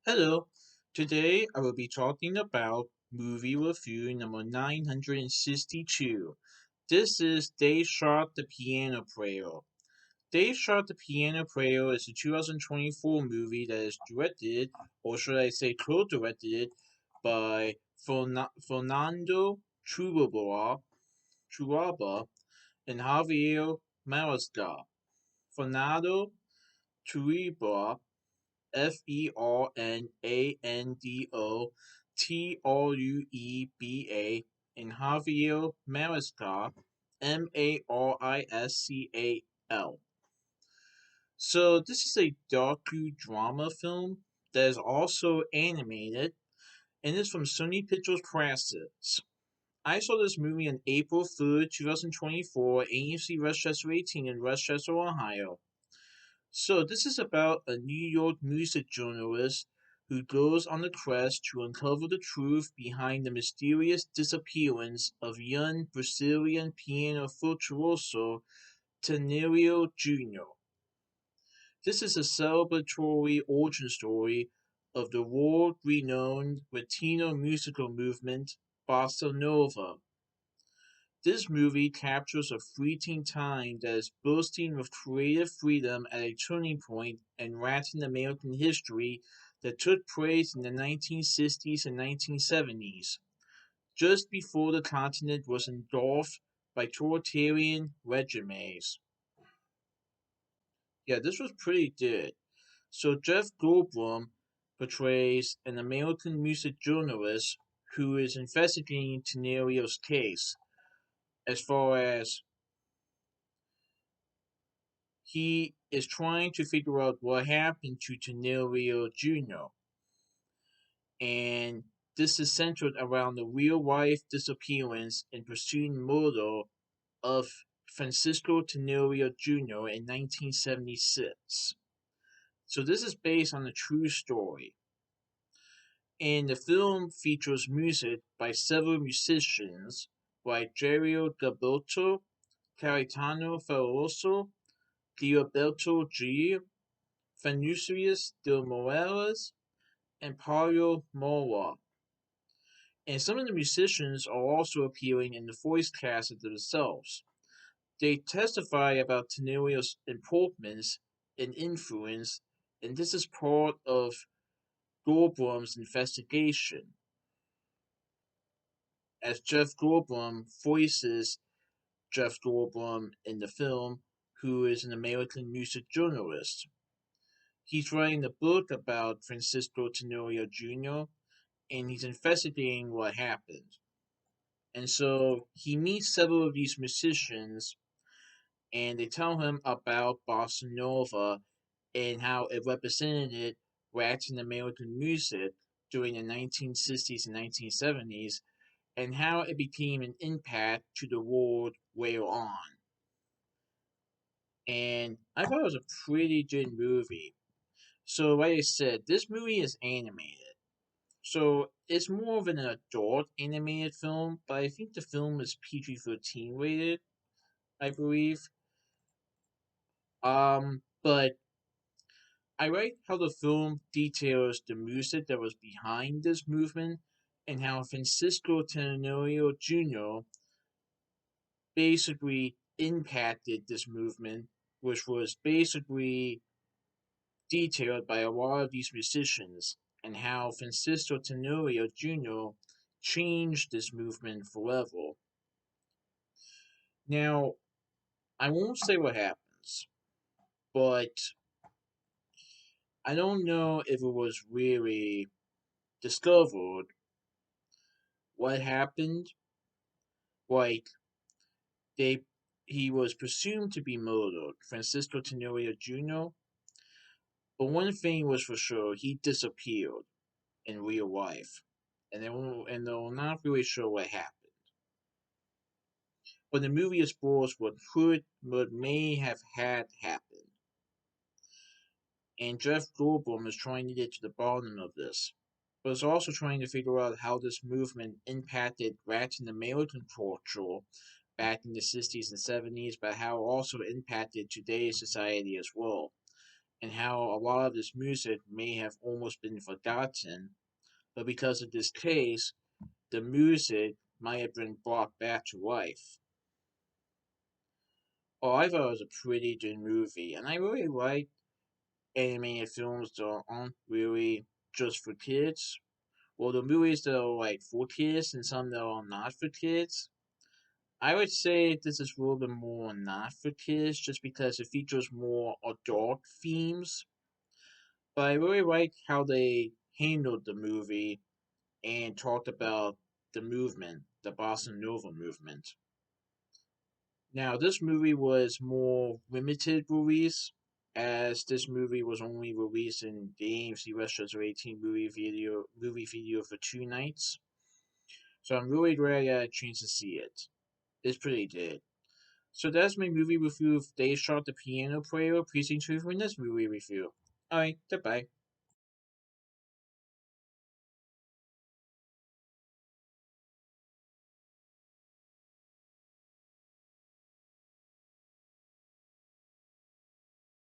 Hello, today I will be talking about movie review number 962. This is They Shot the Piano Player. They Shot the Piano Player is a 2024 movie that is directed, or should I say co-directed, by Fernando Churaba and Javier Mariscal. Fernando Churaba Fernando Trueba and Javier Mariscal Mariscal. So this is a docudrama film that is also animated and is from Sony Pictures Classics. I saw this movie on April 3rd, 2024, AMC West Chester 18 in West Chester, Ohio. So this is about a New York music journalist who goes on a quest to uncover the truth behind the mysterious disappearance of young Brazilian piano virtuoso Tenório Jr. This is a celebratory origin story of the world-renowned Latino musical movement Bossa Nova. This movie captures a fleeting time that is bursting with creative freedom at a turning point in Latin American history that took place in the 1960s and 1970s, just before the continent was engulfed by totalitarian regimes. Yeah, this was pretty good. So Jeff Goldblum portrays an American music journalist who is investigating Tenorio's case as far as he is trying to figure out what happened to Tenorio Jr. And this is centered around the real life disappearance and pursued murder of Francisco Tenorio Jr. in 1976. So this is based on a true story. And the film features music by several musicians like Dario Gabotto, Caetano Veloso, Gilberto Gil, Vinicius de Moraes, and Paulo Moura. And some of the musicians are also appearing in the voice cast themselves. They testify about Tenorio's importance and influence, and this is part of Goldblum's investigation, as Jeff Goldblum voices Jeff Goldblum in the film, who is an American music journalist. He's writing a book about Francisco Tenorio Jr., and he's investigating what happened. And so he meets several of these musicians, and they tell him about bossa nova and how it represented Latin American music during the 1960s and 1970s, and how it became an impact to the world later on. And I thought it was a pretty good movie. So, like I said, this movie is animated. So it's more of an adult animated film, but I think the film is PG-13 rated, I believe. But I like how the film details the music that was behind this movement and how Francisco Tenorio Jr. basically impacted this movement, which was basically detailed by a lot of these musicians, and how Francisco Tenorio Jr. changed this movement forever. Now, I won't say what happens, but I don't know if it was really discovered what happened. Like, they he was presumed to be murdered, Francisco Tenorio Jr., but one thing was for sure, he disappeared in real life. And they're not really sure what happened. But the movie explores what may have had happened. And Jeff Goldblum is trying to get to the bottom of this, but is also trying to figure out how this movement impacted Latin American culture back in the 60s and 70s, but how it also impacted today's society as well. and how a lot of this music may have almost been forgotten, but because of this case, the music might have been brought back to life. Oh, I thought it was a pretty good movie, and I really like animated films that aren't really just for kids. Well, the movies that are like for kids and some that are not for kids. I would say this is a little bit more not for kids just because it features more adult themes. But I really like how they handled the movie and talked about the movement, the Bossa Nova movement. Now, this movie was more limited release, as this movie was only released in the AMC West Chester 18 movie video for 2 nights. So I'm really glad I got a chance to see it. It's pretty good. So that's my movie review of They Shot the Piano Player, Precinct 2 for this movie review. Alright, goodbye.